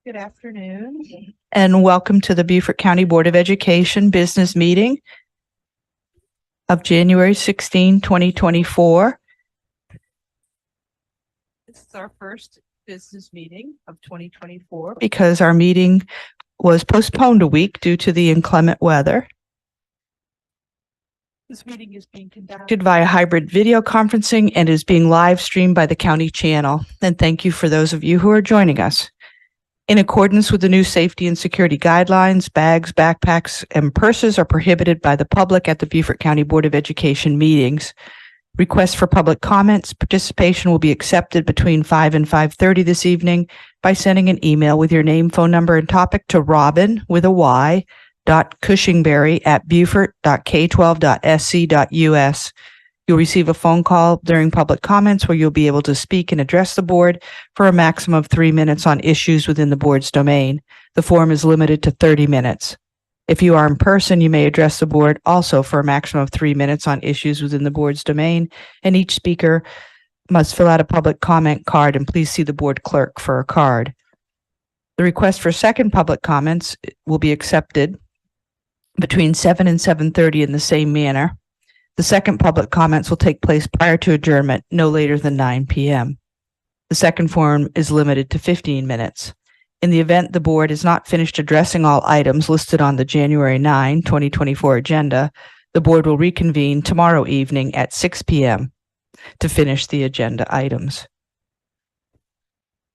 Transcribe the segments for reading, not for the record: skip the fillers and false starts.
Good afternoon, and welcome to the Beaufort County Board of Education Business Meeting of January 16, 2024. This is our first business meeting of 2024 because our meeting was postponed a week due to the inclement weather. This meeting is being conducted via hybrid video conferencing and is being live streamed by the county channel. And thank you for those of you who are joining us. In accordance with the new safety and security guidelines, bags, backpacks, and purses are prohibited by the public at the Beaufort County Board of Education meetings. Requests for public comments, participation will be accepted between 5 and 5:30 this evening by sending an email with your name, phone number, and topic to Robin with a Y .cushingberry@beaufort.k12.sc.us. You'll receive a phone call during public comments where you'll be able to speak and address the board for a maximum of 3 minutes on issues within the board's domain. The forum is limited to 30 minutes. If you are in person, you may address the board also for a maximum of 3 minutes on issues within the board's domain, and each speaker must fill out a public comment card, and please see the board clerk for a card. The request for second public comments will be accepted between 7 and 7:30 in the same manner. The second public comments will take place prior to adjournment, no later than 9 p.m. The second forum is limited to 15 minutes. In the event the board is not finished addressing all items listed on the January 9, 2024 agenda, the board will reconvene tomorrow evening at 6 p.m. to finish the agenda items.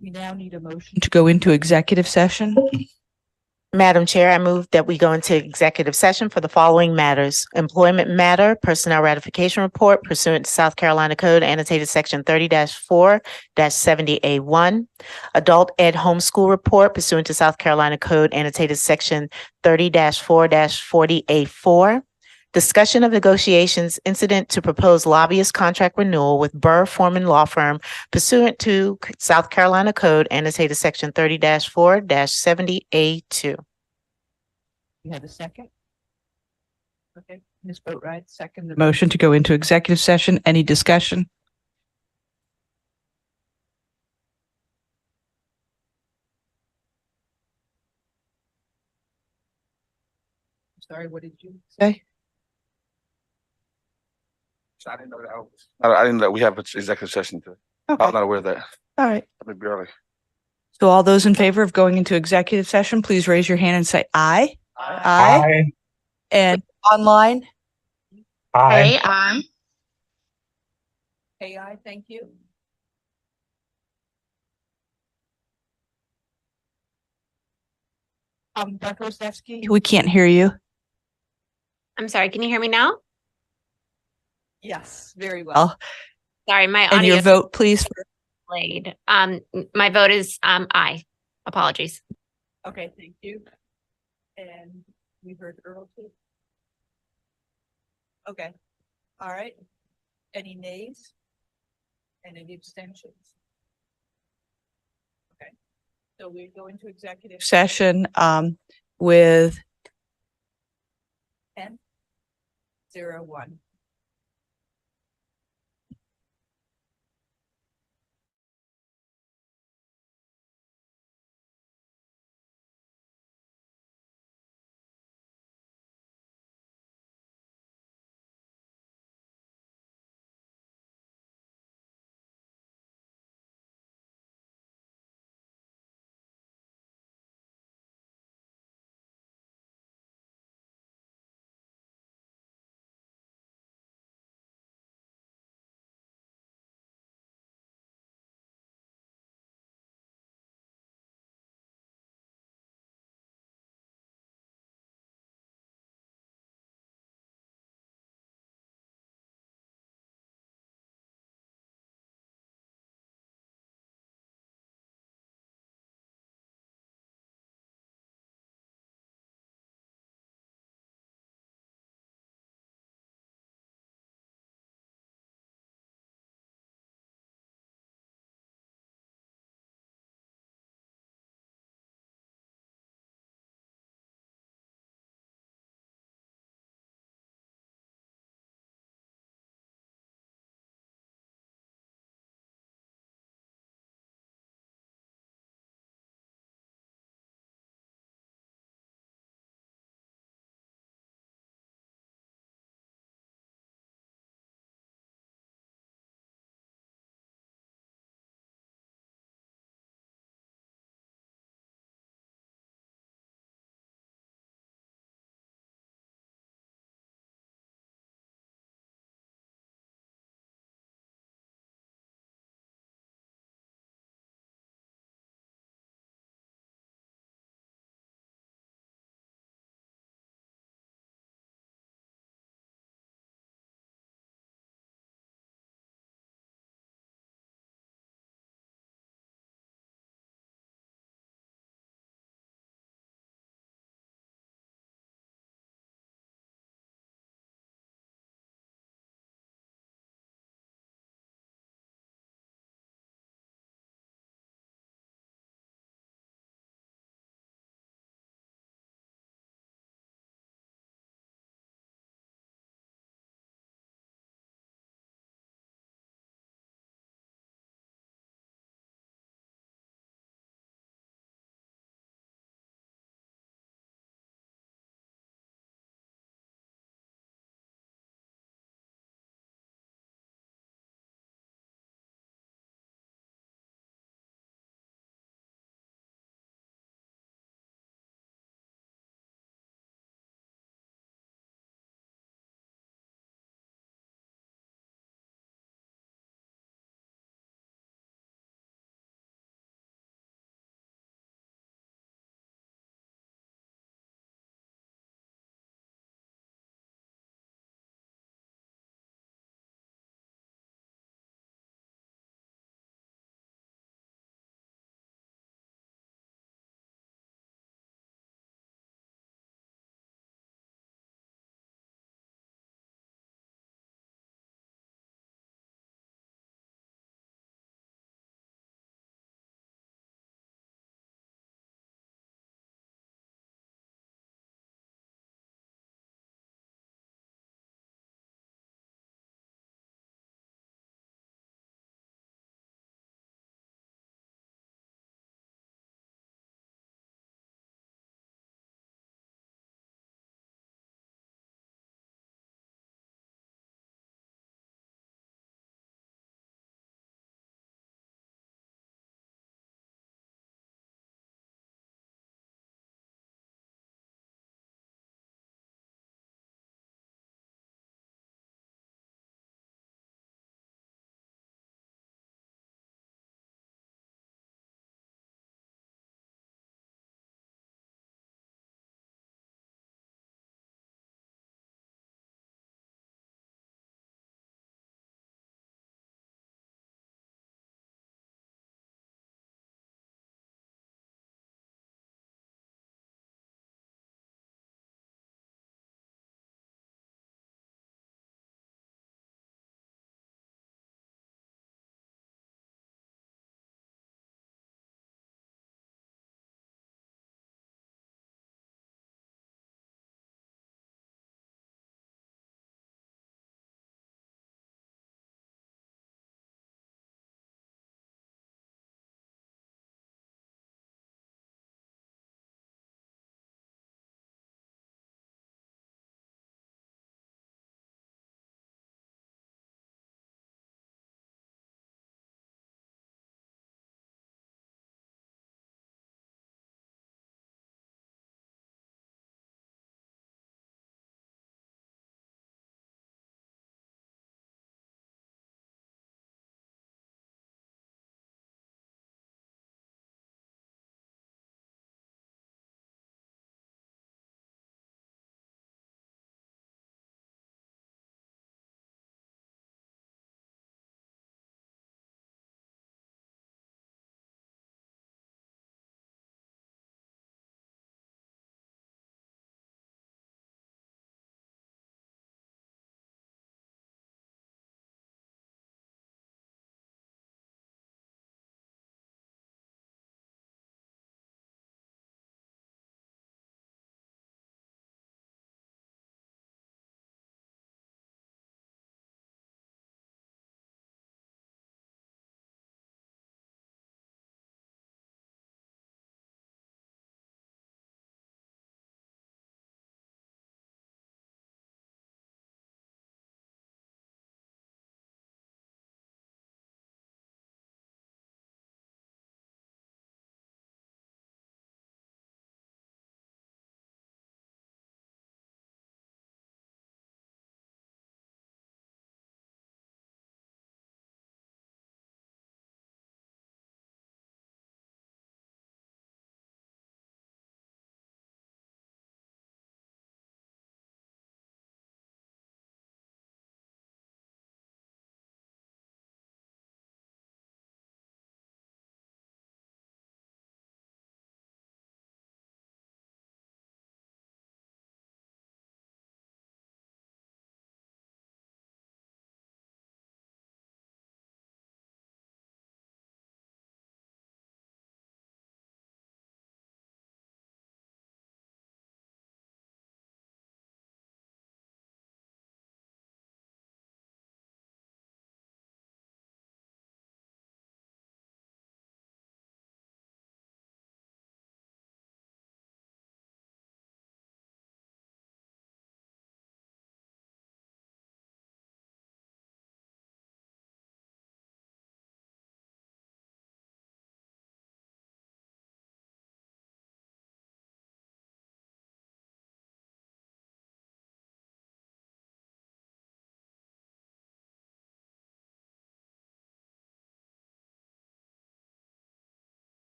We now need a motion to go into executive session. Madam Chair, I move that we go into executive session for the following matters: employment matter, personnel ratification report pursuant to South Carolina Code annotated section 30-4-70A1, adult ed homeschool report pursuant to South Carolina Code annotated section 30-4-40A4, discussion of negotiations incident to proposed lobbyist contract renewal with Burr Foreman Law Firm pursuant to South Carolina Code annotated section 30-4-70A2. You have a second? Okay, Ms. Boatwright, second the motion to go into executive session. Any discussion? Sorry, what did you say? I didn't know that. I didn't know we have an executive session today. Okay. I was not aware of that. All right. Maybe early. So all those in favor of going into executive session, please raise your hand and say aye. Aye. And online? Aye. Aye. Hey, aye, thank you. Dr. Ostefsky, we can't hear you. I'm sorry, can you hear me now? Yes, very well. Sorry, my And audio your vote, please. delayed. My vote is aye. Apologies. Okay, thank you. And we heard Earl too. Okay, all right. Any nays? And any abstentions? Okay, so we go into executive session with 10-01.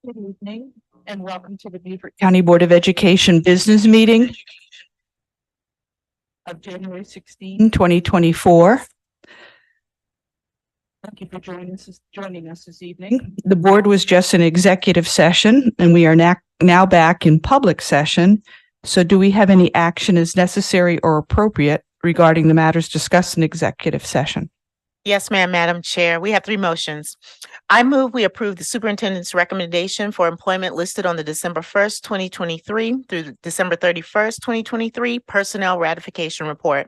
Good evening and welcome to the Beaufort County Board of Education Business Meeting of January 16, 2024. Thank you for joining us this evening. The board was just in executive session and we are now back in public session. So do we have any action as necessary or appropriate regarding the matters discussed in executive session? Yes, ma'am, Madam Chair. We have three motions. I move we approve the superintendent's recommendation for employment listed on the December 1st, 2023 through the December 31st, 2023 personnel ratification report.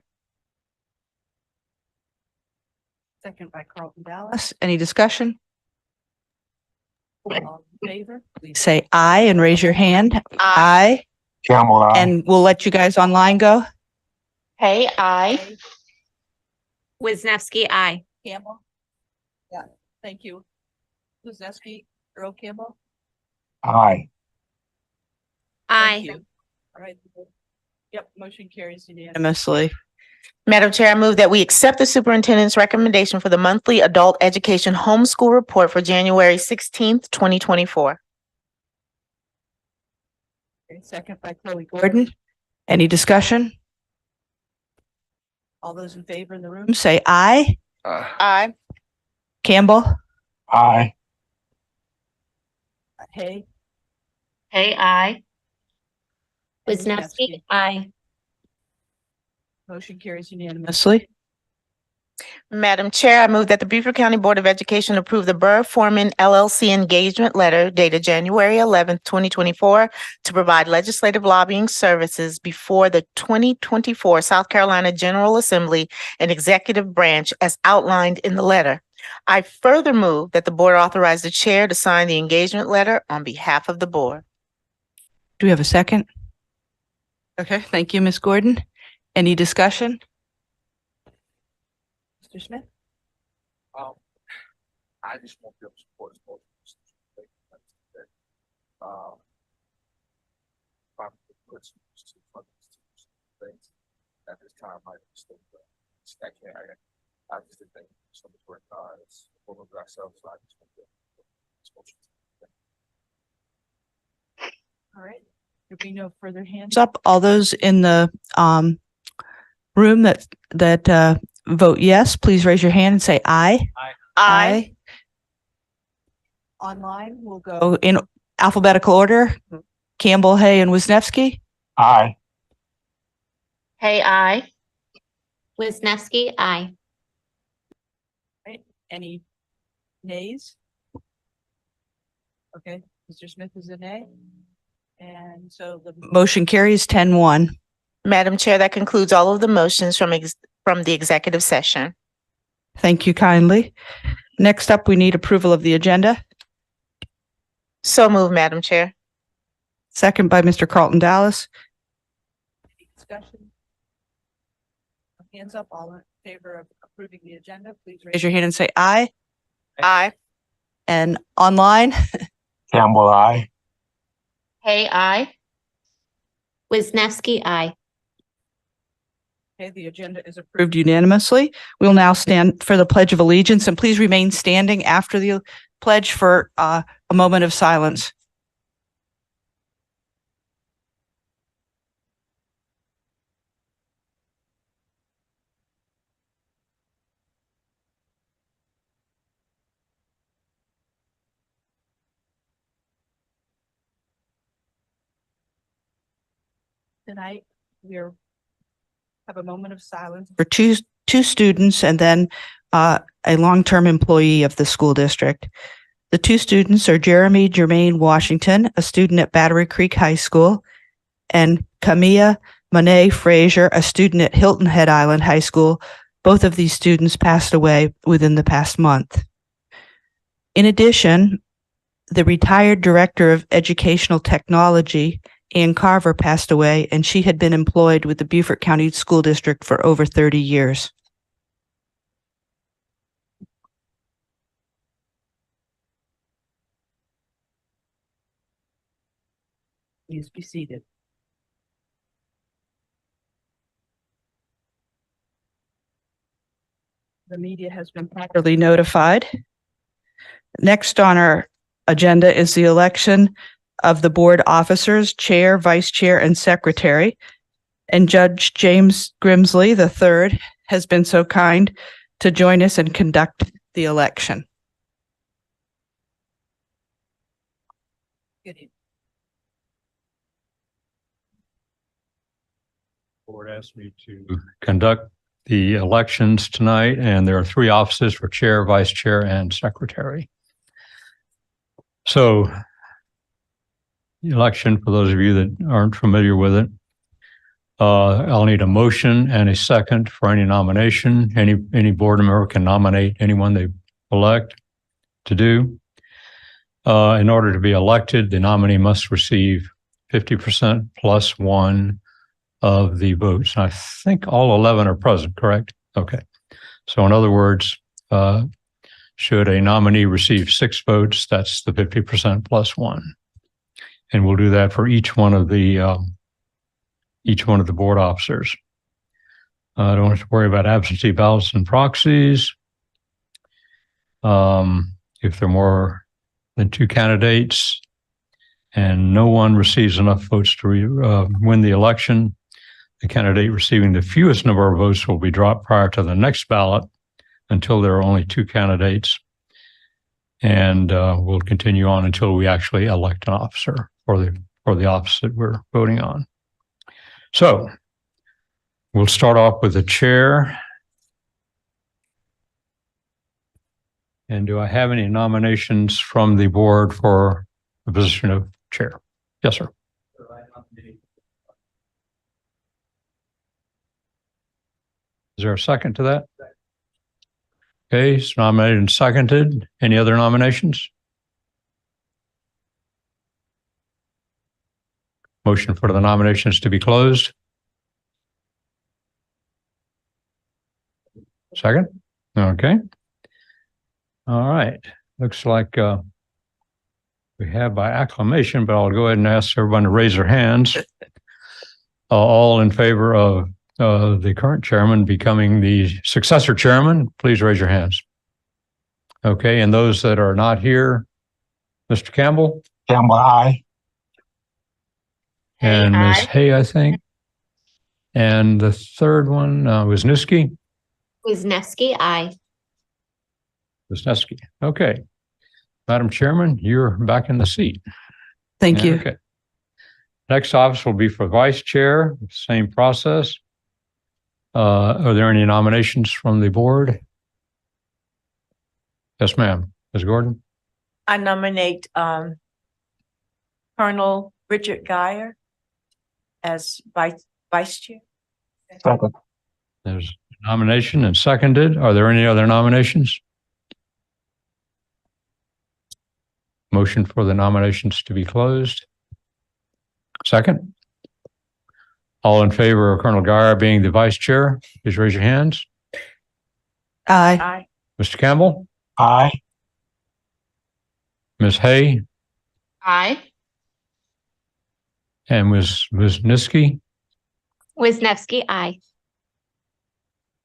Second by Carlton Dallas. Any discussion? All in favor, please say aye and raise your hand. Aye. Campbell, aye. And we'll let you guys online go. Hey, aye. Wisniewski, aye. Campbell? Yeah, thank you. Wisniewski, Earl Campbell? Aye. Thank Aye. you. All right. Yep, motion carries unanimously. Madam Chair, I move that we accept the superintendent's recommendation for the monthly adult education homeschool report for January 16th, 2024. Okay, second by Chloe Gordon. Any discussion? All those in favor in the room say aye. Aye. Campbell? Aye. Hay? Hey, aye. And Wisniewski, aye. Motion carries unanimously. Madam Chair, I move that the Beaufort County Board of Education approve the Burr Foreman LLC engagement letter dated January 11th, 2024 to provide legislative lobbying services before the 2024 South Carolina General Assembly and Executive Branch as outlined in the letter. I further move that the board authorize the chair to sign the engagement letter on behalf of the board. Do we have a second? Okay, thank you, Ms. Gordon. Any discussion? Mr. Smith? I just won't be able to support this motion. Probably put some things at this time. I just didn't think so much work. It's over ourselves. So I just won't be able to support this motion. All right. There be no further hands up. All those in the room that vote yes, please raise your hand and say aye. Aye. Online, we'll go in alphabetical order. Campbell, Hay, and Wisniewski. Aye. Hey, aye. Wisniewski, aye. Any nays? Okay, Mr. Smith is a nay. And so the motion carries 10-1. Madam Chair, that concludes all of the motions from the executive session. Thank you kindly. Next up, we need approval of the agenda. So move, Madam Chair. Second by Mr. Carlton Dallas. Any discussion? Hands up, all in favor of approving the agenda, please raise your hand and say aye. Aye. And online, Campbell, aye. Hey, aye. Wisniewski, aye. okay, the agenda is approved unanimously. We'll now stand for the Pledge of Allegiance, and please remain standing after the pledge for a moment of silence. Tonight, we have a moment of silence for two students and then a long-term employee of the school district. The two students are Jeremy Jermaine Washington, a student at Battery Creek High School, and Camilla Monet Frazier, a student at Hilton Head Island High School. Both of these students passed away within the past month. In addition, the retired director of educational technology, Ann Carver, passed away, and she had been employed with the Beaufort County School District for over 30 years. Please be seated. The media has been properly notified. Next on our agenda is the election of the board officers, chair, vice chair, and secretary. And Judge James Grimsley III has been so kind to join us and conduct the election. Board asked me to conduct the elections tonight, and there are 3 offices for chair, vice chair, and secretary. So the election, for those of you that aren't familiar with it, I'll need a motion and a second for any nomination. Any board member can nominate anyone they elect to do. In order to be elected, the nominee must receive 50% plus 1 of the votes. I think all 11 are present, correct? Okay. So in other words, should a nominee receive 6 votes, that's the 50% plus 1. And we'll do that for each one of the board officers. I don't have to worry about absentee ballots and proxies. If there are more than 2 candidates and no one receives enough votes to win the election, the candidate receiving the fewest number of votes will be dropped prior to the next ballot until there are only 2 candidates. And we'll continue on until we actually elect an officer for the office that we're voting on. So we'll start off with the chair. And do I have any nominations from the board for the position of chair? Yes, sir. Is there a second to that? Okay, it's nominated and seconded. Any other nominations? Motion for the nominations to be closed. Second? Okay. All right. Looks like we have by acclamation, but I'll go ahead and ask everyone to raise their hands. All in favor of the current chairman becoming the successor chairman, please raise your hands. Okay, and those that are not here, Mr. Campbell? Campbell, aye. And Ms. Aye. Hay, I think. And the third one was Wisniewski. Wisniewski, aye. Wisniewski. Okay. Madam Chairman, you're back in the seat. Thank you. Okay. Next office will be for vice chair, same process. Are there any nominations from the board? Yes, ma'am. Ms. Gordon? I nominate Colonel Richard Geyer as vice chair. Second. There's a nomination and seconded. Are there any other nominations? Motion for the nominations to be closed. Second. All in favor of Colonel Geyer being the vice chair, please raise your hands. Aye. Aye. Mr. Campbell? Aye. Ms. Hay? Aye. And Ms. Wisniewski? Wisniewski, aye.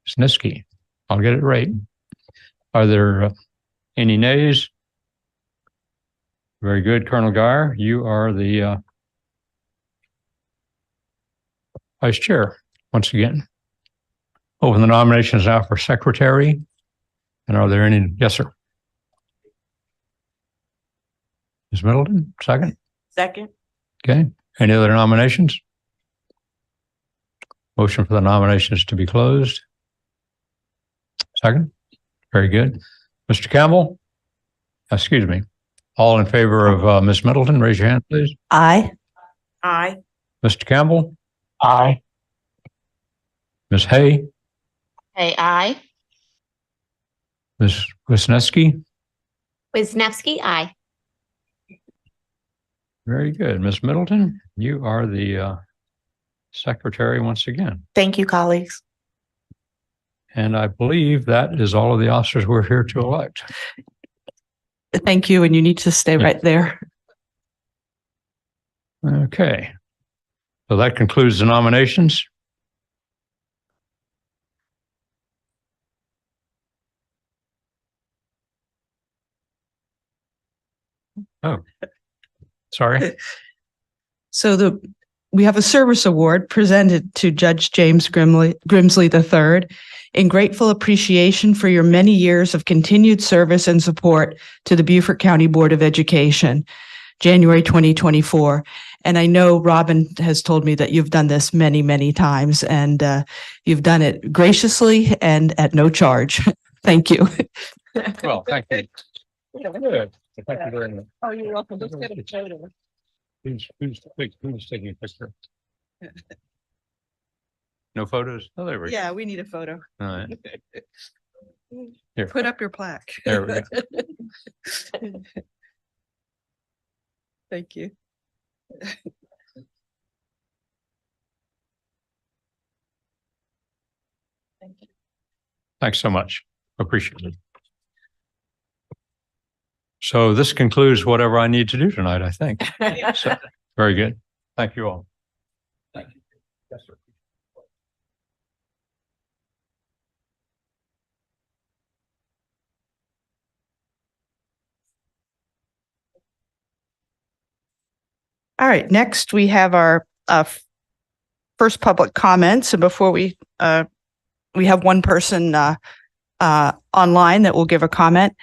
Wisniewski. I'll get it right. Are there any nays? Very good, Colonel Geyer. You are the vice chair once again. Open the nominations now for secretary. And are there any? Yes, sir. Ms. Middleton, second. Second. Okay. Any other nominations? Motion for the nominations to be closed. Second. Very good. Mr. Campbell? Excuse me. All in favor of Ms. Middleton, raise your hand, please. Aye. Aye. Mr. Campbell? Aye. Ms. Hay? Hay, aye. Ms. Wisniewski? Wisniewski, aye. Very good. Ms. Middleton, you are the secretary once again. Thank you, colleagues. And I believe that is all of the officers we're here to elect. Thank you. And you need to stay right there. Okay. So that concludes the nominations. Sorry. So we have a service award presented to Judge James Grimsley III in grateful appreciation for your many years of continued service and support to the Beaufort County Board of Education, January 2024. And I know Robin has told me that you've done this many, many times, and you've done it graciously and at no charge. Thank you. Well, thank you. Good. Thank you very much. Oh, you're welcome. Let's get a photo. Who's taking a picture? No photos? Oh, there we go. Yeah, we need a photo. All right. Here. Put up your plaque. There we go. Thank you. Thanks so much. Appreciate it. So this concludes whatever I need to do tonight, I think. So, very good. Thank you all. Thank you. Yes, sir. All right, next we have our first public comments. And before we have one person online that will give a comment.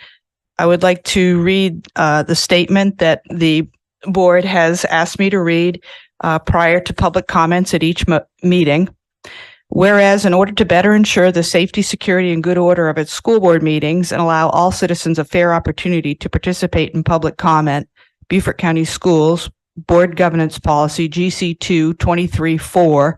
I would like to read the statement that the board has asked me to read prior to public comments at each meeting. Whereas in order to better ensure the safety, security, and good order of its school board meetings and allow all citizens a fair opportunity to participate in public comment, Beaufort County Schools Board Governance Policy GC2 23-4,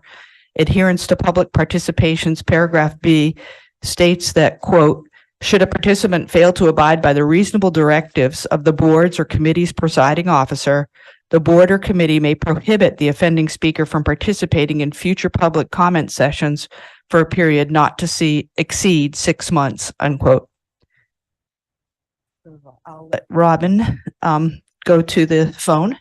adherence to public participation's paragraph B, states that, quote, should a participant fail to abide by the reasonable directives of the board's or committee's presiding officer, the board or committee may prohibit the offending speaker from participating in future public comment sessions for a period not to exceed 6 months, unquote. I'll let Robin go to the phone.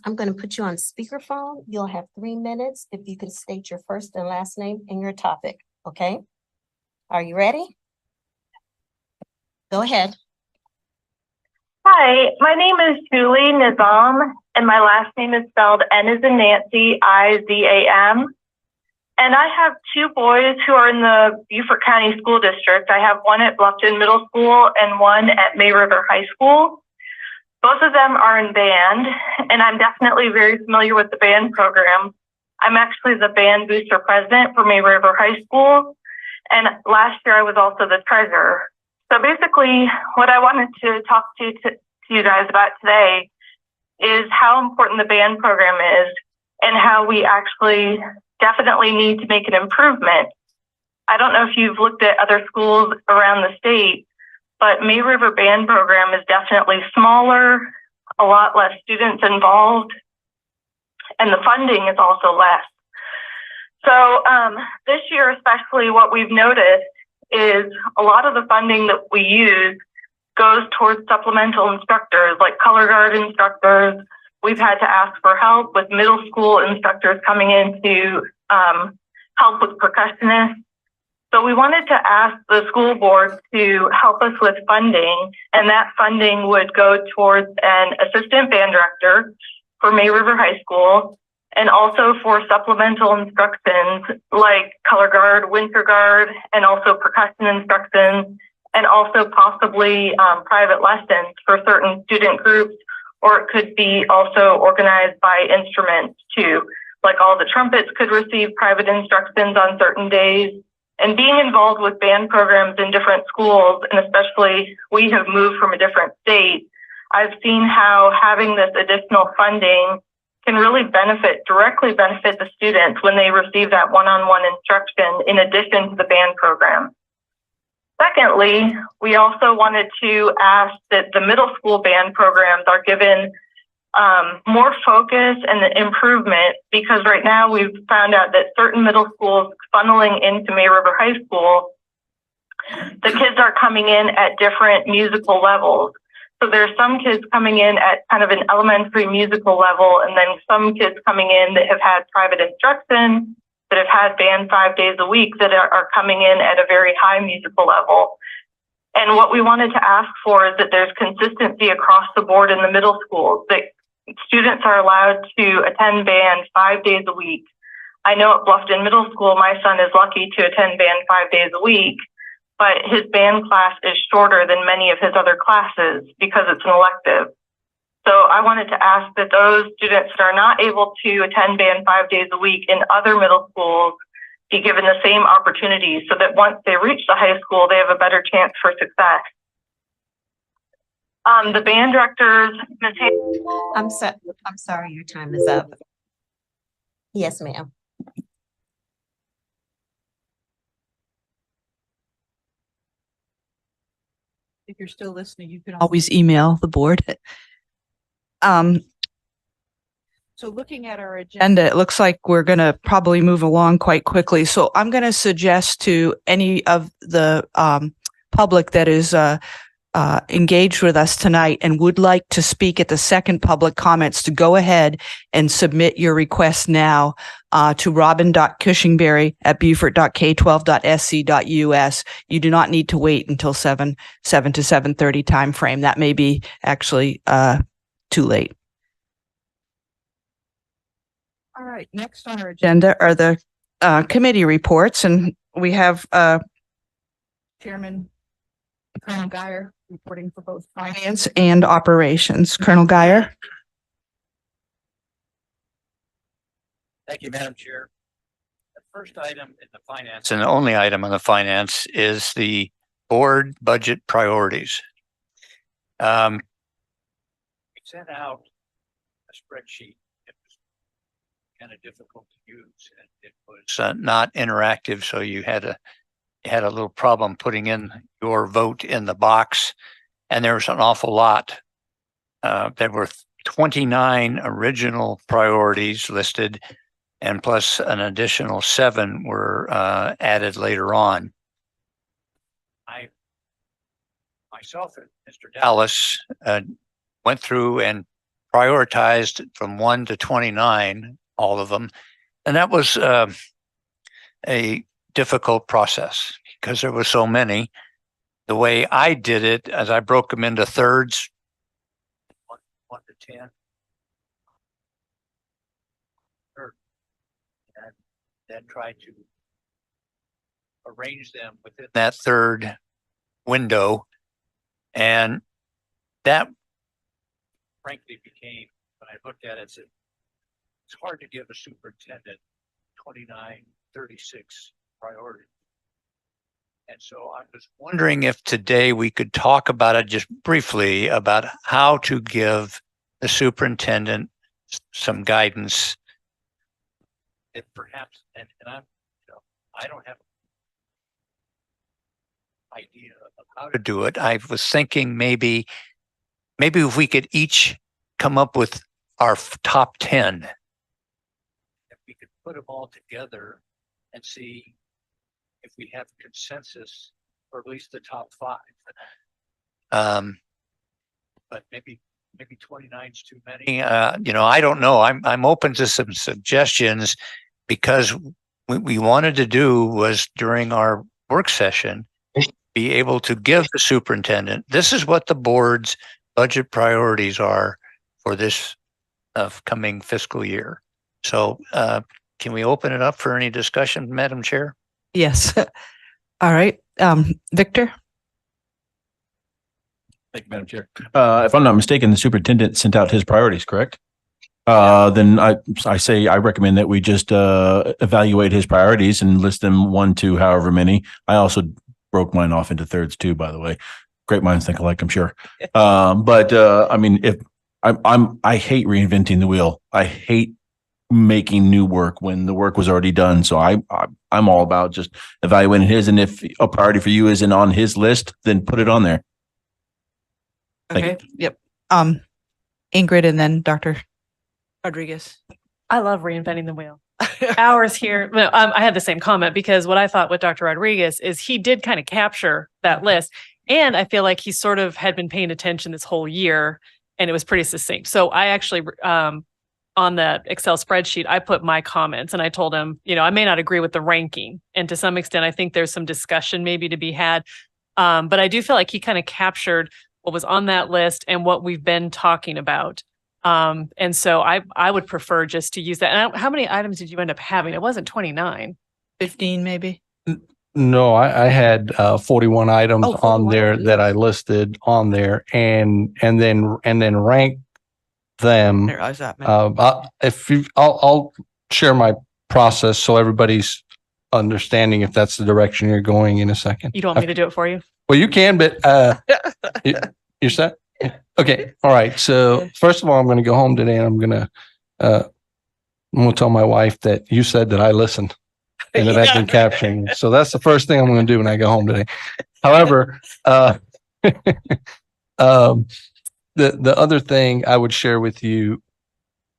I'm going to put you on speakerphone. You'll have 3 minutes if you can state your first and last name and your topic, okay? Are you ready? Go ahead. Hi, my name is Julie Nizam, and my last name is spelled N as in Nancy, I-Z-A-M. And I have 2 boys who are in the Beaufort County School District. I have one at Bluffton Middle School and one at May River High School. Both of them are in band, and I'm definitely very familiar with the band program. I'm actually the band booster president for May River High School, and last year I was also the treasurer. So basically, what I wanted to talk to you guys about today is how important the band program is and how we actually definitely need to make an improvement. I don't know if you've looked at other schools around the state, but May River Band Program is definitely smaller, a lot less students involved, and the funding is also less. So this year especially, what we've noticed is a lot of the funding that we use goes towards supplemental instructors, like color guard instructors. We've had to ask for help with middle school instructors coming in to help with percussionists. So we wanted to ask the school board to help us with funding, and that funding would go towards an assistant band director for May River High School, and also for supplemental instructions like color guard, winter guard, and also percussion instructions, and also possibly private lessons for certain student groups, or it could be also organized by instruments too. Like all the trumpets could receive private instructions on certain days. And being involved with band programs in different schools, and especially we have moved from a different state, I've seen how having this additional funding can really directly benefit the students when they receive that one-on-one instruction in addition to the band program. Secondly, we also wanted to ask that the middle school band programs are given more focus and improvement, because right now we've found out that certain middle schools funneling into May River High School the kids are coming in at different musical levels. So there's some kids coming in at kind of an elementary musical level, and then some kids coming in that have had private instruction, that have had band 5 days a week, that are coming in at a very high musical level. And what we wanted to ask for is that there's consistency across the board in the middle schools, that students are allowed to attend band 5 days a week. I know at Bluffton Middle School, my son is lucky to attend band 5 days a week, but his band class is shorter than many of his other classes because it's an elective. So I wanted to ask that those students that are not able to attend band 5 days a week in other middle schools be given the same opportunities so that once they reach the high school, they have a better chance for success. The band directors, Ms. I'm sorry, your time is up. Yes, ma'am. If you're still listening, you can always email the board. So looking at our agenda, it looks like we're going to probably move along quite quickly. So I'm going to suggest to any of the public that is engaged with us tonight and would like to speak at the second public comments to go ahead and submit your request now to robin.cushingberry@beaufort.k12.sc.us. You do not need to wait until 7 to 7:30 timeframe. That may be actually too late. All right, next on our agenda are the committee reports, and we have Chairman Colonel Guyer reporting for both finance and operations. Colonel Guyer. Thank you, Madam Chair. The first item in the finance, and the only item on the finance, is the board budget priorities. We sent out a spreadsheet. It was kind of difficult to use, and it was not interactive, so you had a little problem putting in your vote in the box, and there was an awful lot. There were 29 original priorities listed, and plus an additional 7 were added later on. I myself and Mr. Dallas went through and prioritized from 1 to 29, all of them, and that was a difficult process because there were so many. The way I did it, as I broke them into thirds, 1 to 10, and then tried to arrange them within that third window. And that frankly became, when I looked at it, it's hard to give a superintendent 29, 36 priorities. And so I was wondering if today we could talk about it just briefly about how to give the superintendent some guidance. If perhaps, and I don't have an idea of how to do it. I was thinking maybe if we could each come up with our top 10, if we could put them all together and see if we have consensus, or at least the top 5. But maybe 29 is too many. I don't know. I'm open to some suggestions, because what we wanted to do was during our work session be able to give the superintendent, this is what the board's budget priorities are for this coming fiscal year. So can we open it up for any discussion, Madam Chair? Yes. All right. Victor. Thank you, Madam Chair. If I'm not mistaken, the superintendent sent out his priorities, correct? Then I recommend that we just evaluate his priorities and list them 1 to however many. I also broke mine off into thirds too, by the way. Great minds think alike, I'm sure. I mean, if I hate reinventing the wheel. I hate making new work when the work was already done. So I'm all about just evaluating his, and if a priority for you isn't on his list, then put it on there. Okay. Yep. Ingrid and then Dr. Rodriguez. I love reinventing the wheel. hours here. Well, I had the same comment because what I thought with Dr. Rodriguez is he did kind of capture that list. And I feel like he sort of had been paying attention this whole year and it was pretty succinct. So I actually, on that Excel spreadsheet, I put my comments and I told him, I may not agree with the ranking. And to some extent, I think there's some discussion maybe to be had. But I do feel like he kind of captured what was on that list and what we've been talking about. And so I would prefer just to use that. And how many items did you end up having? It wasn't 29. 15 maybe? No, I had 41 items Oh, on 41, there that I listed on there and then rank them. Didn't realize that many. I'll share my process so everybody's understanding if that's the direction you're going in a second. You don't want me to do it for you? Well, you can, but you're set? Okay. All right. So first of all, I'm going to go home today and I'm going to tell my wife that you said that I listened and that I've been capturing. So that's the first thing I'm going to do when I go home today. However, the other thing I would share with you,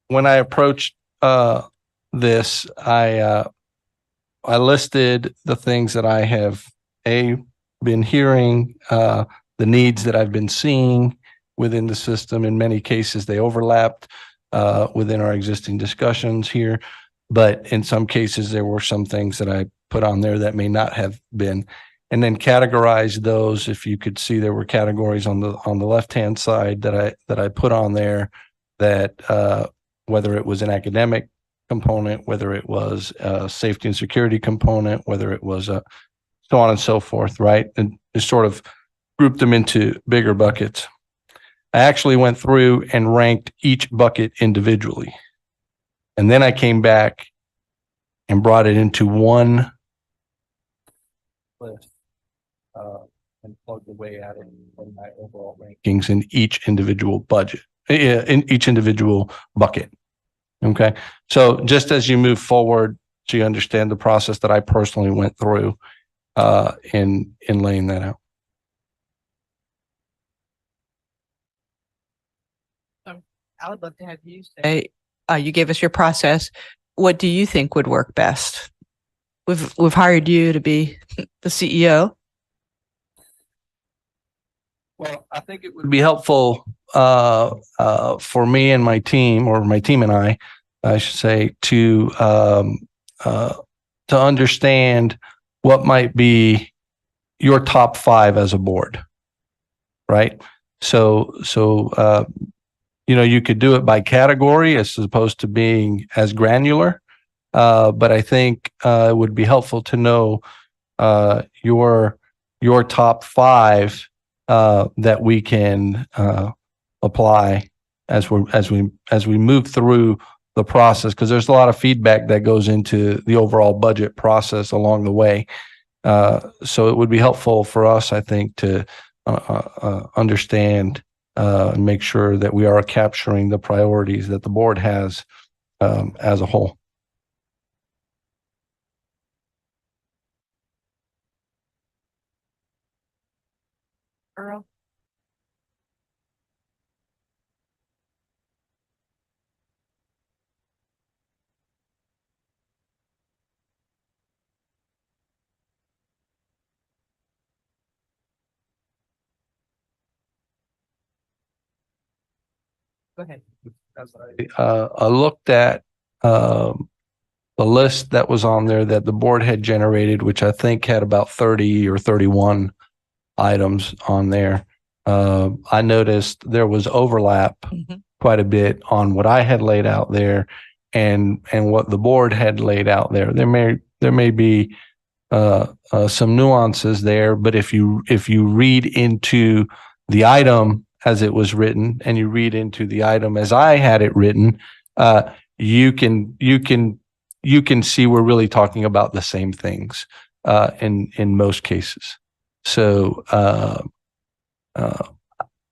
when I approached this, I listed the things that I have been hearing, the needs that I've been seeing within the system. In many cases, they overlapped within our existing discussions here, but in some cases, there were some things that I put on there that may not have been. And then categorize those. If you could see, there were categories on the left-hand side that I put on there that whether it was an academic component, whether it was a safety and security component, whether it was a so on and so forth, right? And just sort of grouped them into bigger buckets. I actually went through and ranked each bucket individually. And then I came back and brought it into one list and plugged away at it in my overall rankings in each individual budget, in each individual bucket. Okay. So just as you move forward, so you understand the process that I personally went through in laying that out. I would love to have you say, you gave us your process. What do you think would work best? We've hired you to be the CEO. Well, I think it would be helpful for me and my team, or my team and I should say, to understand what might be your top 5 as a board, right? So you could do it by category as opposed to being as granular. But I think it would be helpful to know your top 5 that we can apply as we move through the process, because there's a lot of feedback that goes into the overall budget process along the way. So it would be helpful for us, I think, to understand and make sure that we are capturing the priorities that the board has as a whole. Earl? Go ahead. I looked at the list that was on there that the board had generated, which I think had about 30 or 31 items on there. I noticed there was overlap quite a bit on what I had laid out there and what the board had laid out there. There may be some nuances there, but if you read into the item as it was written and you read into the item as I had it written, you can see we're really talking about the same things in most cases. So I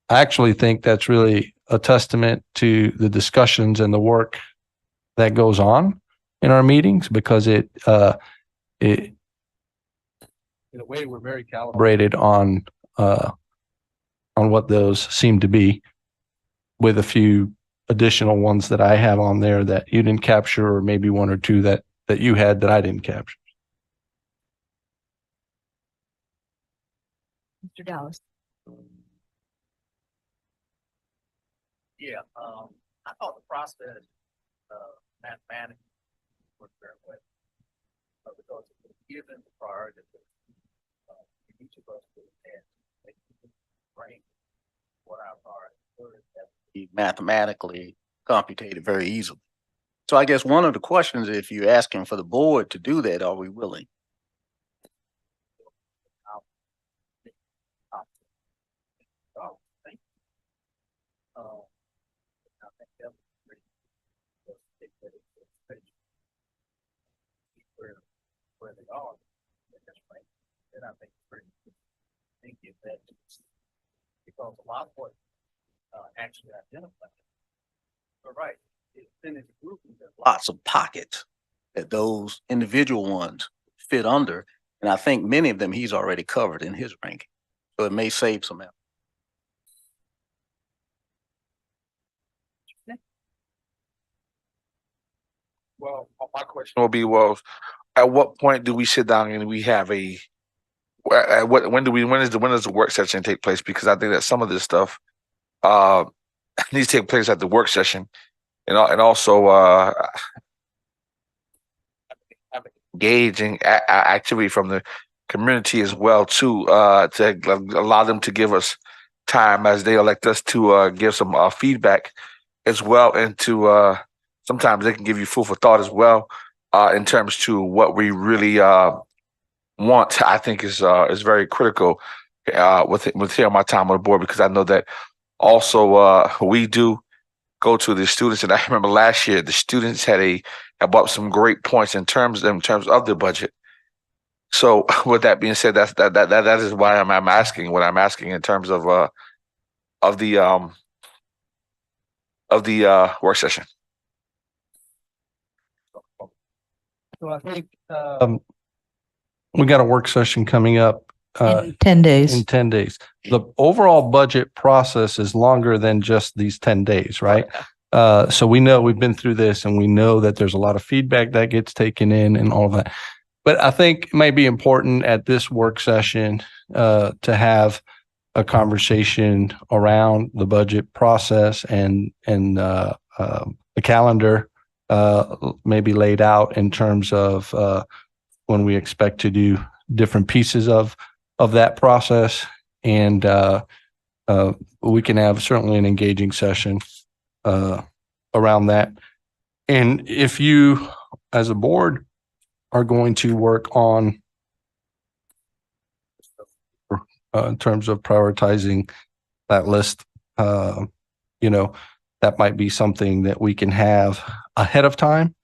actually think that's really a testament to the discussions and the work that goes on in our meetings, because it in a way we're very calibrated on what those seem to be, with a few additional ones that I have on there that you didn't capture, or maybe one or two that that you had that I didn't capture. Mr. Dallas. Yeah, I thought the process, mathematically worked very well. Because given the priority, each of us would have rank what our priority were, that be mathematically computated very easily. So I guess one of the questions, if you're asking for the board to do that, are we willing? Where they are, then I think it's pretty thinking that because a lot of what actually identified. But right, then it's a group, there's lots of pockets that those individual ones fit under, and I think many of them he's already covered in his ranking, so it may save some effort. Well, my question will be, well, at what point do we sit down and we have a, when does the work session take place? Because I think that some of this stuff needs to take place at the work session, and also engaging activity from the community as well too, to allow them to give us time as they elect us to give some feedback as well, and to sometimes they can give you food for thought as well, in terms to what we really want. I think is very critical with here my time on the board, because I know that also we do go to the students, and I remember last year the students had brought some great points in terms of the budget. So with that being said, that is why I'm asking what I'm asking in terms of the work session. So I think we got a work session coming up In 10 days. in 10 days. The overall budget process is longer than just these 10 days, right? So we know we've been through this, and we know that there's a lot of feedback that gets taken in and all that. But I think it might be important at this work session to have a conversation around the budget process and the calendar maybe laid out in terms of when we expect to do different pieces of that process. And we can have certainly an engaging session around that. And if you, as a board, are going to work on in terms of prioritizing that list, that might be something that we can have ahead of time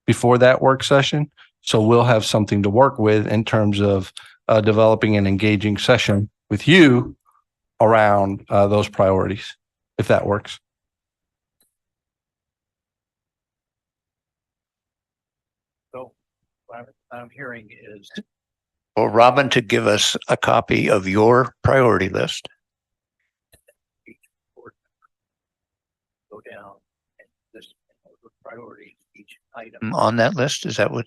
before that work session. So we'll have something to work with in terms of developing an engaging session with you around those priorities, if that works. So what I'm hearing is for Robin to give us a copy of your priority list. Go down and list priorities, each item on that list. Is that what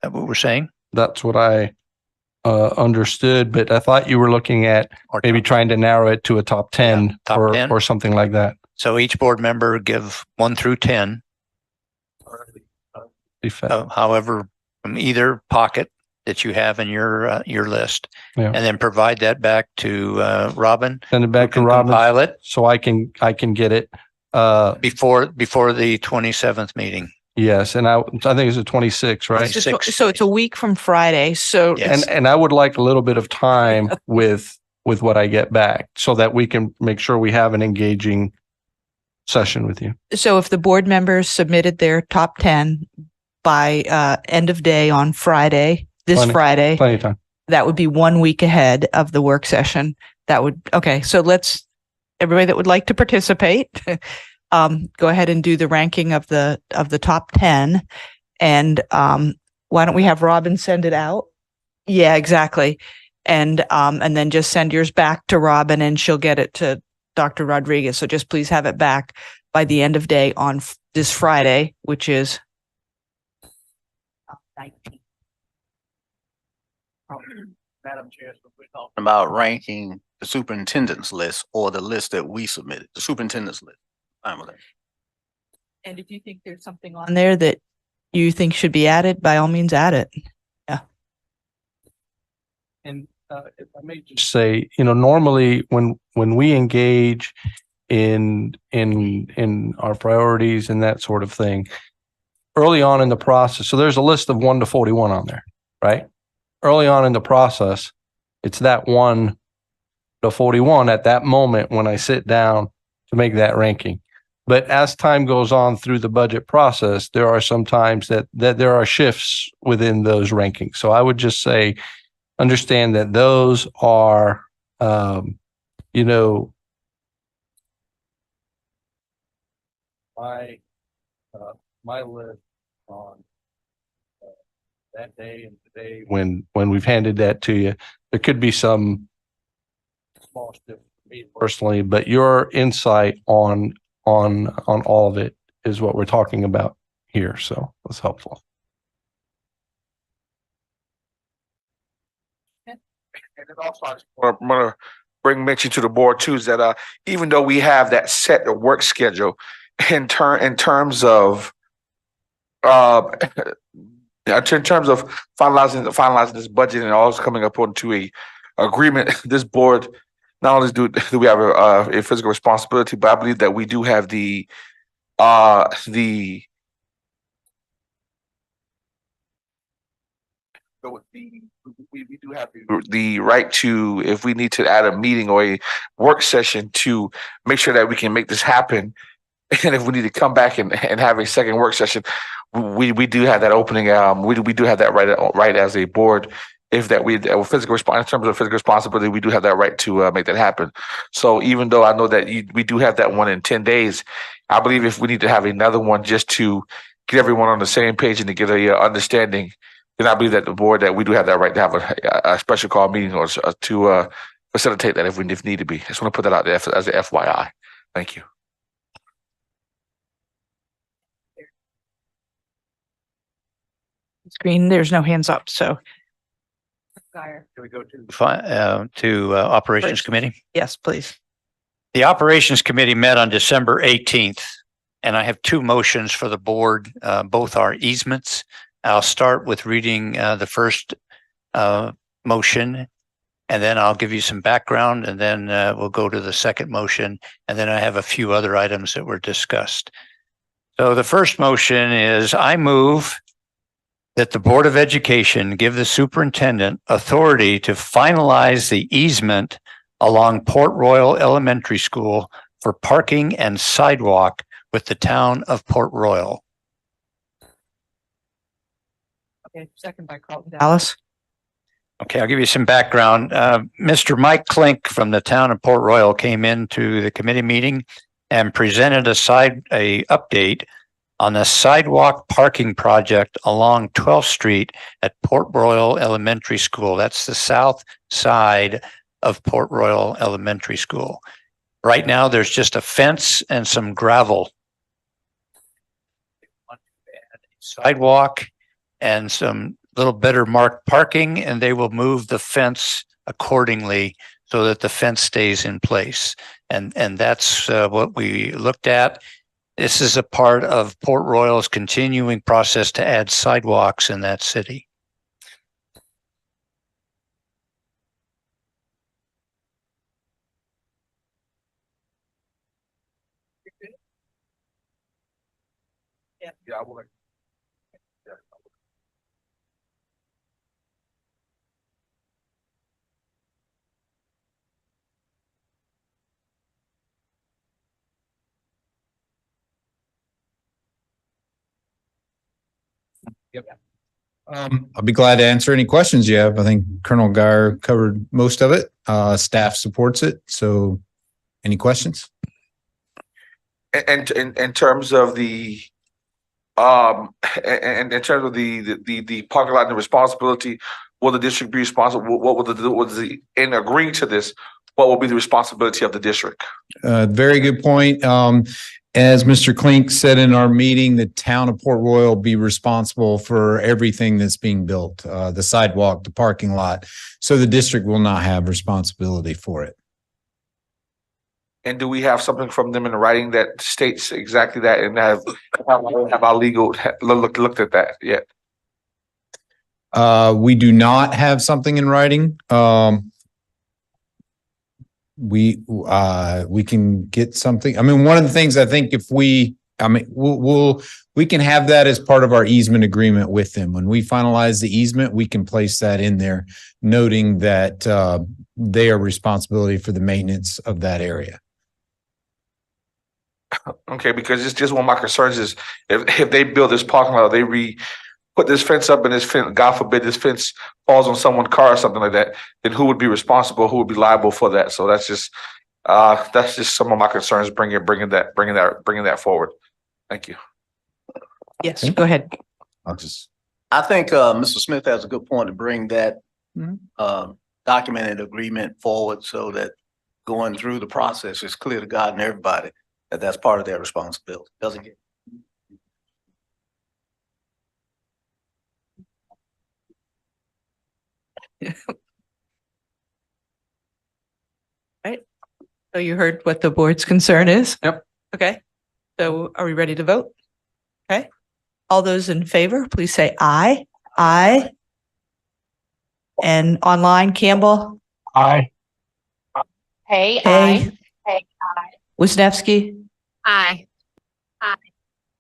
we're saying? That's what I understood, but I thought you were looking at Or maybe trying to narrow it to a top 10, Yeah, top or 10. or something like that. So each board member give 1 through 10, however, from either pocket that you have in your list, Yeah. and then provide that back to Robin. Send it back who to can Robin compile it so I can get it. before the 27th meeting. Yes, and I think it's the 26th, right? So 26. so it's a week from Friday. So Yes. And I would like a little bit of time with what I get back so that we can make sure we have an engaging session with you. so if the board members submitted their top 10 by end of day on Friday, this Friday, Plenty of time. that would be 1 week ahead of the work session. Okay. So everybody that would like to participate, go ahead and do the ranking of the top 10. And why don't we have Robin send it out? Yeah, exactly. And then just send yours back to Robin, and she'll get it to Dr. Rodriguez. So just please have it back by the end of day on this Friday, which is 19. Madam Chair, so we're talking about ranking the superintendent's list or the list that we submitted, the superintendent's list. Fine with that. And if you think there's something on there that you think should be added, by all means, add it. And if I may just say, normally when we engage in our priorities and that sort of thing, early on in the process, so there's a list of 1 to 41 on there, right? Early on in the process, it's that 1 to 41 at that moment when I sit down to make that ranking. But as time goes on through the budget process, there are some times that there are shifts within those rankings. So I would just say, understand that those are, my list on that day and today when we've handed that to you. There could be some small shift for me personally, but your insight on all of it is what we're talking about here. So that's helpful. And then also, I'm going to bring mention to the board too, is that even though we have that set work schedule in terms of finalizing this budget and also coming up onto a agreement, this board, not only do we have a physical responsibility, but I believe that we do have we do have the right to, if we need to add a meeting or a work session to make sure that we can make this happen. And if we need to come back and have a second work session, we do have that opening. We do have that right as a board. If that we in terms of physical responsibility, we do have that right to make that happen. So even though I know that we do have that one in 10 days, I believe if we need to have another one just to get everyone on the same page and to get a understanding, then I believe that the board, that we do have that right to have a special call meeting or to facilitate that if need to be. I just want to put that out there as an FYI. Thank you. Screen, there's no hands up, so. Can we go to Operations First. Committee? Yes, please. The Operations Committee met on December 18th, and I have two motions for the board. Both are easements. I'll start with reading the first motion, and then I'll give you some background, and then we'll go to the second motion, and then I have a few other items that were discussed. So the first motion is, I move that the Board of Education give the superintendent authority to finalize the easement along Port Royal Elementary School for parking and sidewalk with the town of Port Royal. Okay, second by Carlton Dallas. Okay, I'll give you some background. Mr. Mike Klink from the town of Port Royal came into the committee meeting and presented a update on the sidewalk parking project along 12th Street at Port Royal Elementary School. That's the south side of Port Royal Elementary School. Right now, there's just a fence and some gravel. Sidewalk and some little better marked parking, and they will move the fence accordingly so that the fence stays in place. And that's what we looked at. This is a part of Port Royal's continuing process to add sidewalks in that city. Yeah, I will. I'll be glad to answer any questions you have. I think Colonel Geyer covered most of it. Staff supports it. So any questions? And in terms of the and in terms of the parking lot and the responsibility, will the district be responsible? What will in agreeing to this, what will be the responsibility of the district? Very good point. As Mr. Klink said in our meeting, the town of Port Royal will be responsible for everything that's being built, the sidewalk, the parking lot. So the district will not have responsibility for it. And do we have something from them in writing that states exactly that, and have our legal looked at that yet? We do not have something in writing. We can get something. I mean, one of the things I think we can have that as part of our easement agreement with them. When we finalize the easement, we can place that in there, noting that they are responsibility for the maintenance of that area. Okay, because it's just one of my concerns is if they build this parking lot, they put this fence up, and this fence, God forbid, this fence falls on someone's car or something like that, then who would be responsible? Who would be liable for that? So that's just some of my concerns. Bringing that forward. Thank you. Yes, go ahead. I think Mr. Smith has a good point to bring that documented agreement forward so that going through the process is clear to God and everybody that that's part of their responsibility. Doesn't get. Right. So you heard what the board's concern is? Yep. Okay. So are we ready to vote? Okay. All those in favor, please say aye. Aye. And online, Campbell? Aye. Hey, Hey. aye. Wisniewski? Aye.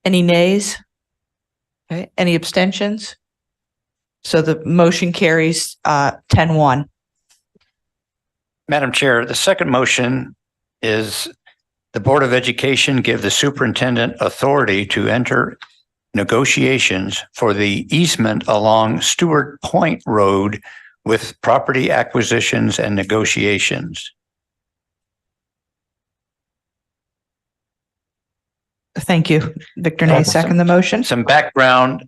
Any nays? Okay. Any abstentions? So the motion carries 10-1. Madam Chair, the second motion is the Board of Education give the superintendent authority to enter negotiations for the easement along Stewart Point Road with property acquisitions and negotiations. Thank you. Victor Nay, second the motion. Some background.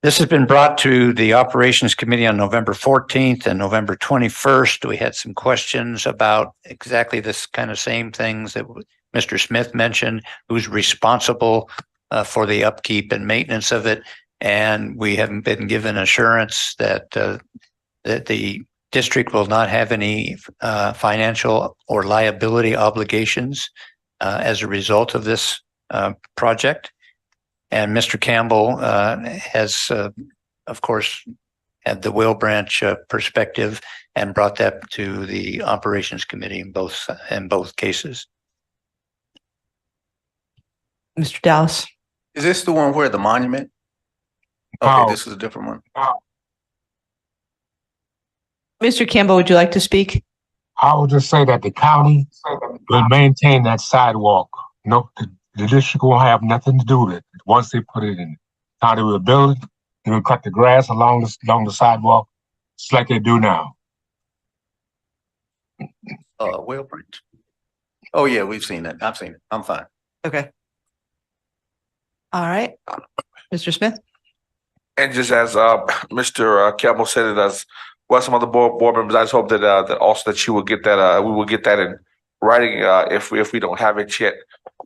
This has been brought to the Operations Committee on November 14th and November 21st. We had some questions about exactly this kind of same things that Mr. Smith mentioned, who's responsible for the upkeep and maintenance of it. And we haven't been given assurance that that the district will not have any financial or liability obligations as a result of this project. And Mr. Campbell has, of course, had the Will Branch perspective and brought that to the Operations Committee in both cases. Mr. Dallas. Is this the one where the monument? Okay, this is a different one. Mr. Campbell, would you like to speak? I would just say that the county will maintain that sidewalk. No, the district won't have nothing to do with it. Once they put it in, the county will build it. They will cut the grass along the sidewalk, just like they do now. Will Branch. Oh yeah, we've seen it. I've seen it. I'm fine. Okay. All right. Mr. Smith? And just as Mr. Campbell said it, as well, some other board members, I just hope that that also that you will get that we will get that in writing if we don't have it yet,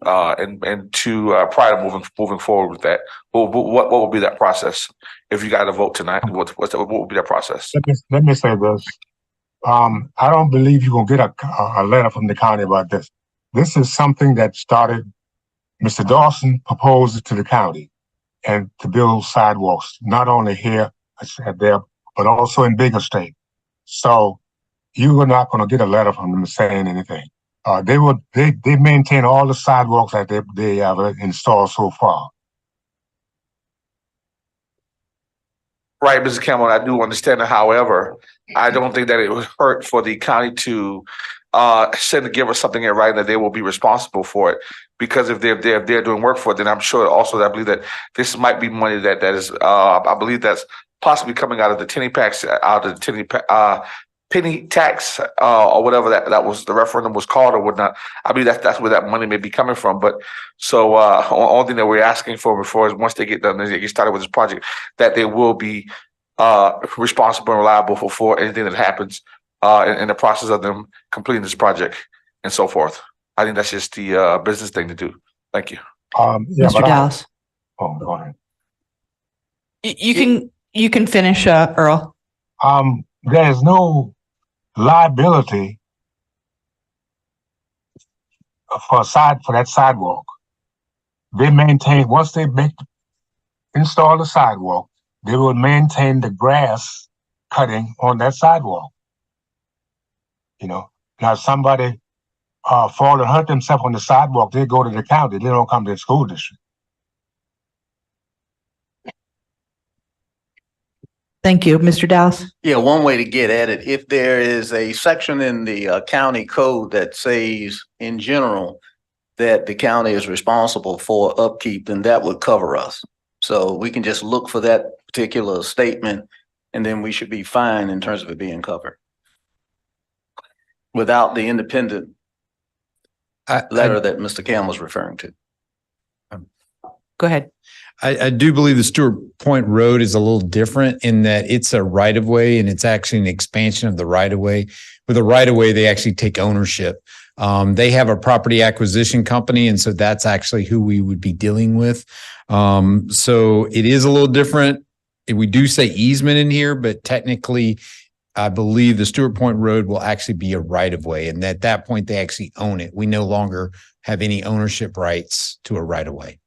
and to prior to moving forward with that. What will be that process if you got to vote tonight? What will be that process? Let me say this. I don't believe you're gonna get a letter from the county about this. This is something that started. Mr. Dawson proposed it to the county, and to build sidewalks not only here there, but also in bigger state. So you are not going to get a letter from them saying anything. They maintain all the sidewalks that they have installed so far. Right, Mr. Campbell, I do understand that. However, I don't think that it would hurt for the county to give us something in writing that they will be responsible for it. Because if they're doing work for it, then I'm sure also I believe that this might be money that is I believe that's possibly coming out of the penny tax or whatever that was the referendum was called or whatnot. I believe that's where that money may be coming from. But so only thing that we're asking for before is once they get done, they get started with this project, that they will be responsible and reliable for anything that happens in the process of them completing this project and so forth. I think that's just the business thing to do. Thank you. Yeah, Mr. but Dallas. oh, go ahead. You can finish, Earl. There is no liability for that sidewalk. They maintain, once they install the sidewalk, they will maintain the grass cutting on that sidewalk. You know, now somebody fall and hurt themselves on the sidewalk, they go to the county. They don't come to the school district. Thank you. Mr. Dallas? Yeah, one way to get at it, if there is a section in the county code that says in general that the county is responsible for upkeep, then that would cover us. So we can just look for that particular statement and then we should be fine in terms of it being covered. Without the independent letter that Mr. Cam was referring to. Go ahead. I do believe the Stewart Point Road is a little different in that it's a right of way and it's actually an expansion of the right of way. With a right of way, they actually take ownership. They have a property acquisition company, and so that's actually who we would be dealing with. So it is a little different. We do say easement in here, but technically, I believe the Stewart Point Road will actually be a right of way, and at that point, they actually own it. We no longer have any ownership rights to a right of way.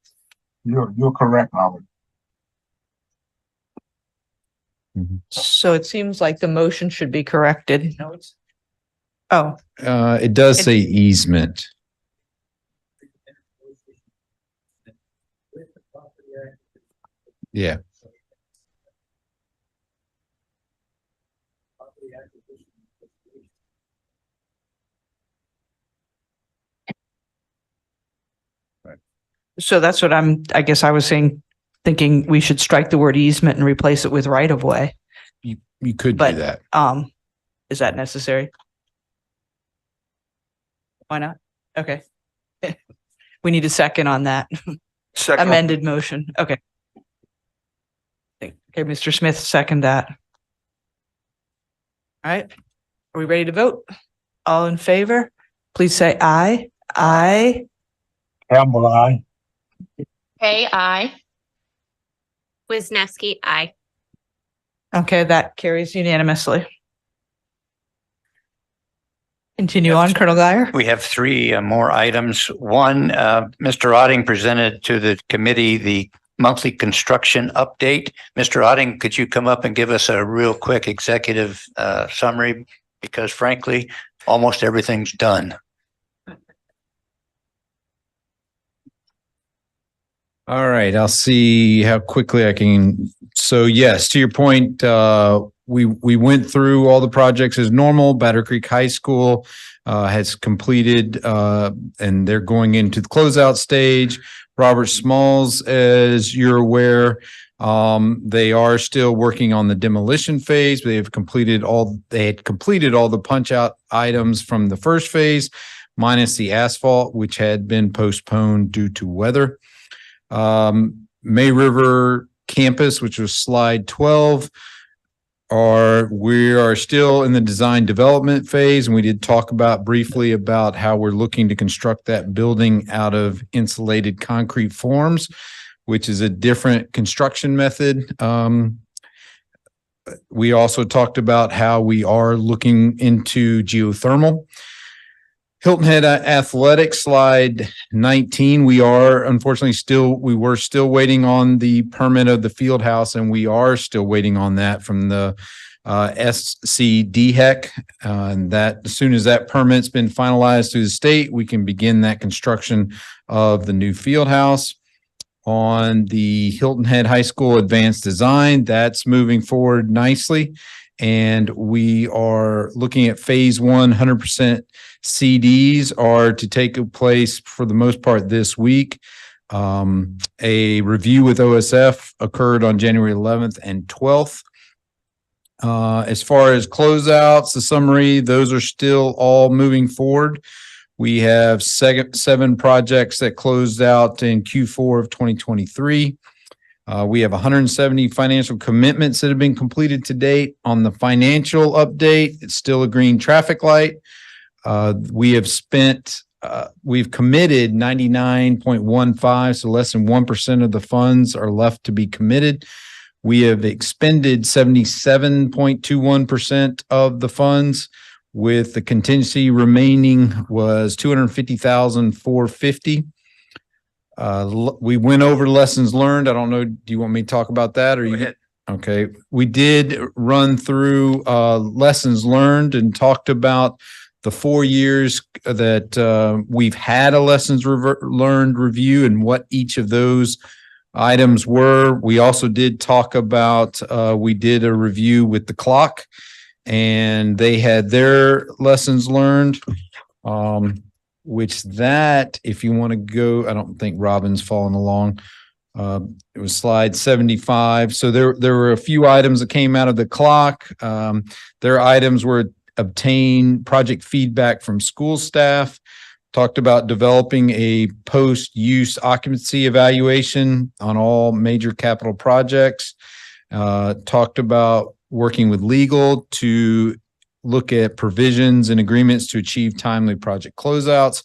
You're correct, Robert. So it seems like the motion should be corrected. Oh, It does say easement. Yeah. so that's what I guess I was thinking we should strike the word easement and replace it with right of way. You could But, do that. Is that necessary? Why not? Okay. We need a second on that Second. amended motion. Okay. Okay, Mr. Smith, second that. All right. Are we ready to vote? All in favor? Please say aye. Aye. Campbell, aye. Hey, I. Wisniewski, aye. Okay, that carries unanimously. Continue on, Colonel Guyer. We have three more items. One, Mr. Otting presented to the committee the monthly construction update. Mr. Otting, could you come up and give us a real quick executive summary? Because frankly, almost everything's done. All right, I'll see how quickly I can. So yes, to your point, we went through all the projects as normal. Battle Creek High School has completed, and they're going into the closeout stage. Robert Smalls, as you're aware, they are still working on the demolition phase. They had completed all the punch out items from the first phase, minus the asphalt, which had been postponed due to weather. May River campus, which was slide 12, we are still in the design development phase. And we did talk briefly about how we're looking to construct that building out of insulated concrete forms, which is a different construction method. We also talked about how we are looking into geothermal. Hilton Head Athletics, slide 19. We are unfortunately we were still waiting on the permit of the field house, and we are still waiting on that from the SCDHEC. And that as soon as that permit's been finalized through the state, we can begin that construction of the new field house. On the Hilton Head High School advanced design, that's moving forward nicely. And we are looking at phase 100% CDs are to take place for the most part this week. A review with OSF occurred on January 11th and 12th. As far as closeouts, the summary, those are still all moving forward. We have 7 projects that closed out in Q4 of 2023. We have 170 financial commitments that have been completed to date. On the financial update, it's still a green traffic light. We have spent we've committed 99.15, so less than 1% of the funds are left to be committed. We have expended 77.21% of the funds, with the contingency remaining was 250,450. We went over lessons learned. I don't know. Do you want me to talk about that or you? Okay. We did run through lessons learned and talked about the 4 years that we've had a lessons learned review and what each of those items were. We also did talk about, we did a review with the clock and they had their lessons learned, which that, if you want to go, I don't think Robin's following along. It was slide 75. So there were a few items that came out of the clock. Their items were obtain project feedback from school staff, talked about developing a post-use occupancy evaluation on all major capital projects, talked about working with legal to look at provisions and agreements to achieve timely project closeouts,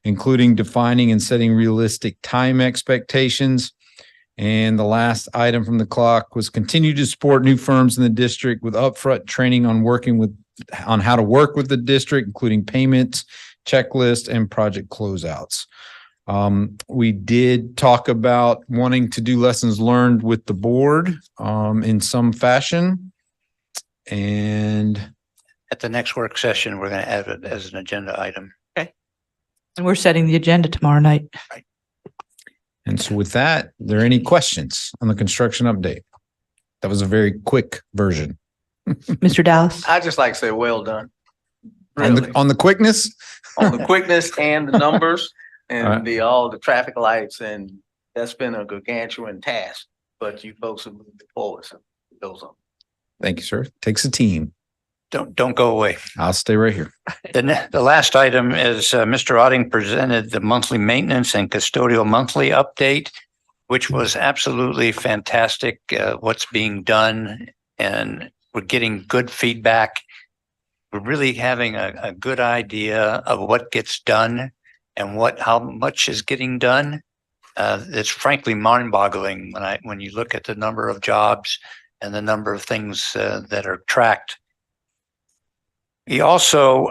including defining and setting realistic time expectations. And the last item from the clock was continue to support new firms in the district with upfront training on how to work with the district, including payments, checklist, and project closeouts. We did talk about wanting to do lessons learned with the board in some fashion. And at the next work session, we're going to add it as an agenda item. Okay. And we're setting the agenda tomorrow night. Right. And so with that, are there any questions on the construction update? That was a very quick version. Mr. Dallas? I just like to say, well done. On the quickness? On the quickness and the numbers and All right. all the traffic lights, and that's been a gargantuan task, but you folks have moved it forward. So it goes on. Thank you, sir. Takes a team. Don't go away. I'll stay right here. The last item is Mr. Otting presented the monthly maintenance and custodial monthly update, which was absolutely fantastic. What's being done, and we're getting good feedback. We're really having a good idea of what gets done and how much is getting done. It's frankly mind-boggling when you look at the number of jobs and the number of things that are tracked. He also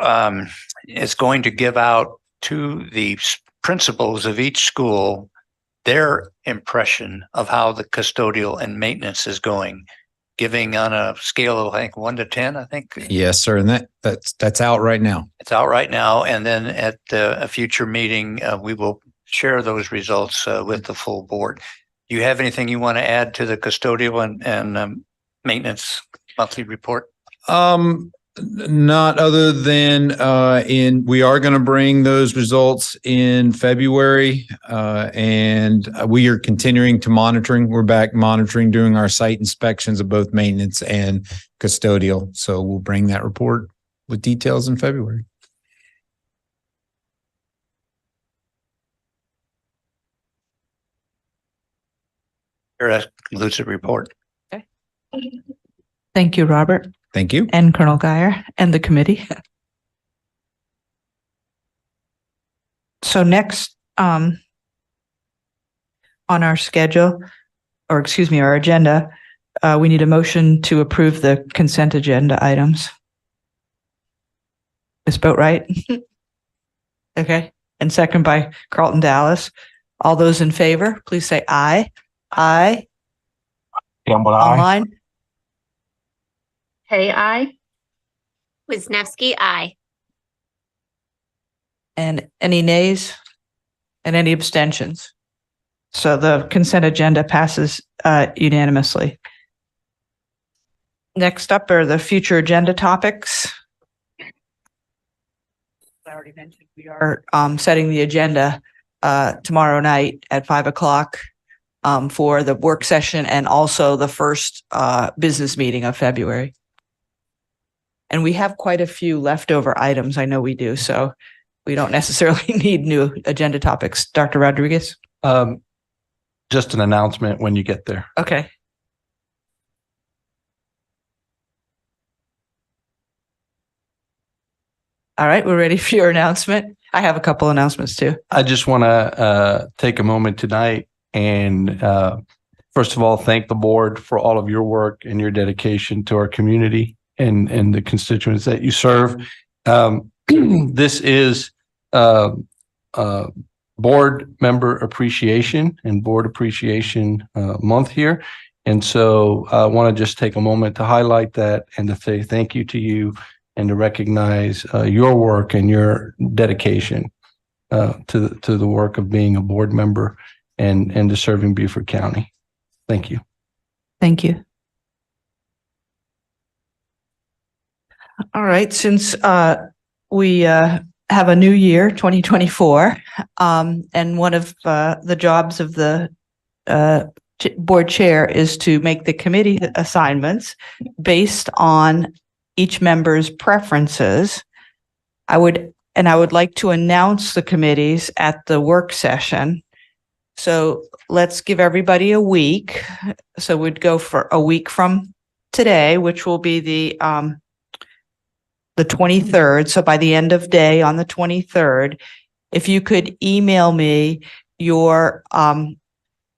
is going to give out to the principals of each school their impression of how the custodial and maintenance is going, giving on a scale of, I think, 1 to 10, I think. Yes, sir. And that's out right now. It's out right now. And then at a future meeting, we will share those results with the full board. Do you have anything you want to add to the custodial and maintenance monthly report? Not other than we are going to bring those results in February, and we are continuing to monitoring. We're back monitoring, doing our site inspections of both maintenance and custodial. So we'll bring that report with details in February. That concludes the report. Okay. Thank you, Robert. Thank you. And Colonel Geyer and the committee. So next on our schedule, or excuse me, our agenda, we need a motion to approve the consent agenda items. Ms. Boatright? Okay. And second by Carlton Dallas. All those in favor, please say aye. Aye. Campbell, aye. Online? Hey, I. Wisniewski, aye. And any nays? And any abstentions? So the consent agenda passes unanimously. Next up are the future agenda topics. I already mentioned we are setting the agenda tomorrow night at 5 o'clock for the work session and also the first business meeting of February. And we have quite a few leftover items. I know we do. So we don't necessarily need new agenda topics. Dr. Rodriguez? Just an announcement when you get there. Okay. All right, we're ready for your announcement. I have a couple announcements too. I just want to take a moment tonight and first of all, thank the board for all of your work and your dedication to our community and the constituents that you serve. This is board member appreciation and board appreciation month here. And so I want to just take a moment to highlight that and to say thank you to you and to recognize your work and your dedication to the work of being a board member and to serving Beaufort County. Thank you. Thank you. All right, since we have a new year, 2024, and one of the jobs of the board chair is to make the committee assignments based on each member's preferences. I would like to announce the committees at the work session. So let's give everybody a week. So we'd go for a week from today, which will be the 23rd. So by the end of day on the 23rd, if you could email me your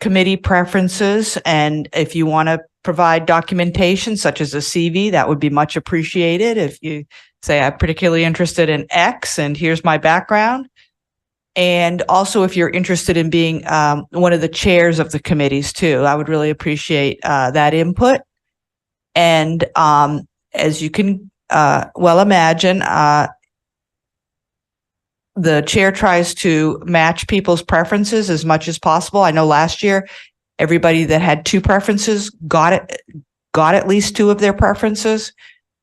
committee preferences, and if you want to provide documentation such as a CV, that would be much appreciated. If you say, I'm particularly interested in X and here's my background. And also if you're interested in being one of the chairs of the committees too, I would really appreciate that input. And as you can well imagine, the chair tries to match people's preferences as much as possible. I know last year, everybody that had two preferences got at least two of their preferences.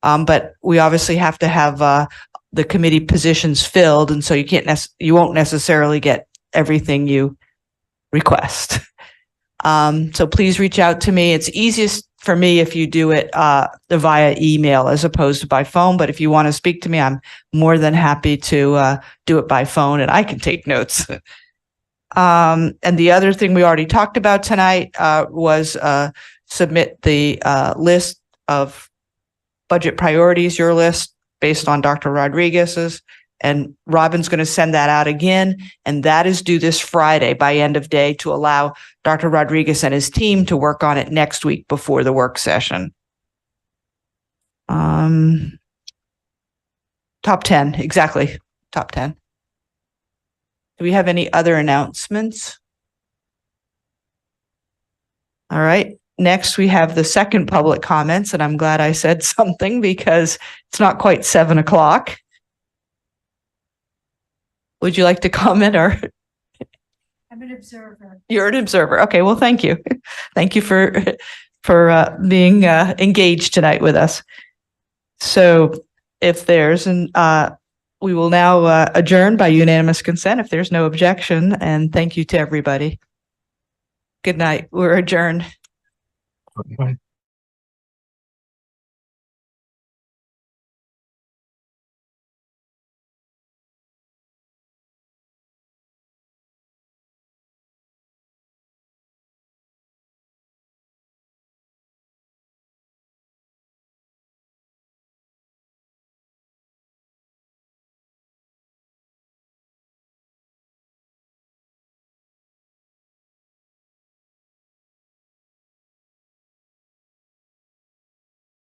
But we obviously have to have the committee positions filled. And so you won't necessarily get everything you request. So please reach out to me. It's easiest for me if you do it via email as opposed to by phone. But if you want to speak to me, I'm more than happy to do it by phone, and I can take notes. And the other thing we already talked about tonight was submit the list of budget priorities, your list based on Dr. Rodriguez's. And Robin's going to send that out again. And that is due this Friday by end of day to allow Dr. Rodriguez and his team to work on it next week before the work session. Top 10, exactly. Top 10. Do we have any other announcements? All right. Next, we have the second public comments, and I'm glad I said something because it's not quite 7 o'clock. Would you like to comment or? I'm an observer. You're an observer. Okay, well, thank you. Thank you for being engaged tonight with us. So if there's we will now adjourn by unanimous consent if there's no objection, and thank you to everybody. Good night. We're adjourned. Okay.